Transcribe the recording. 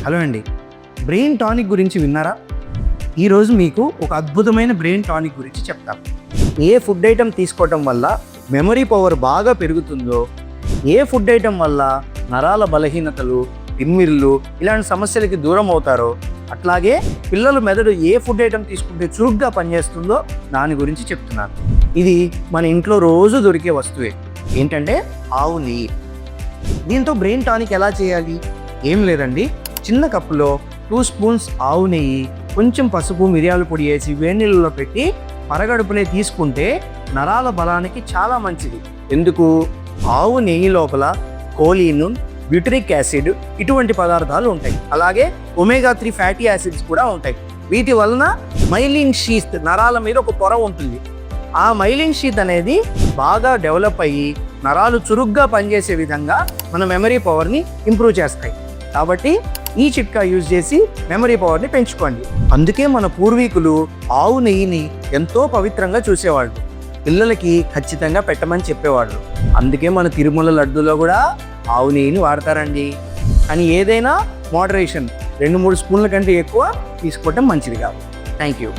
Hello అండి, brain tonic గురించి విన్నారా? ఈరోజు మీకు ఒక అద్భుతమైన బ్రెయిన్ టానిక్ గురించి చెప్తాను. ఏ ఫుడ్ ఐటమ్ తీసుకోవటం వల్ల మెమరీ పవర్ బాగా పెరుగుతుందో, ఏ ఫుడ్ ఐటమ్ వల్ల నరాల బలహీనతలు, తిమ్మిర్లు ఇలాంటి సమస్యలకి దూరం అవుతారో, అట్లాగే పిల్లల మెదడు ఏ ఫుడ్ ఐటమ్ తీసుకుంటే చురుగ్గా పనిచేస్తుందో దాని గురించి చెప్తున్నాను. ఇది మన ఇంట్లో రోజు దొరికే వస్తువే. ఏంటంటే ఆవు నెయ్యి. దీంతో బ్రెయిన్ టానిక్ ఎలా చేయాలి? ఏం లేదండి, చిన్న కప్పులో 2 స్పూన్స్ ఆవు నెయ్యి, కొంచెం పసుపు, మిరియాల పొడి వేసి వేడి నీళ్ళలో పెట్టి పరగడుపునే తీసుకుంటే నరాల బలానికి చాలా మంచిది. ఎందుకు? ఆవు నెయ్యి లోపల కోలిన్, బ్యూటరిక్ యాసిడ్ ఇటువంటి పదార్థాలు ఉంటాయి. అలాగే ఒమేగా 3 ఫ్యాటీ యాసిడ్స్ కూడా ఉంటాయి. వీటి వలన మైలిన్ షీత్, నరాల మీద ఒక పొర ఉంటుంది. ఆ మైలిన్ షీత్ అనేది బాగా డెవలప్ అయ్యి నరాలు చురుగ్గా పనిచేసే విధంగా మన మెమరీ పవర్ని ఇంప్రూవ్ చేస్తాయి. కాబట్టి ఈ చిట్కా యూజ్ చేసి మెమరీ పవర్ని పెంచుకోండి. అందుకే మన పూర్వీకులు ఆవు నెయ్యిని ఎంతో పవిత్రంగా చూసేవాళ్ళు. పిల్లలకి ఖచ్చితంగా పెట్టమని చెప్పేవాళ్ళు. అందుకే మన తిరుమల లడ్డూలో కూడా ఆవు నెయ్యిని వాడతారండి. కానీ ఏదైనా మోడరేషన్, 2-3 స్పూన్ల కంటే ఎక్కువ తీసుకోవటం మంచిది కాదు. Thank you.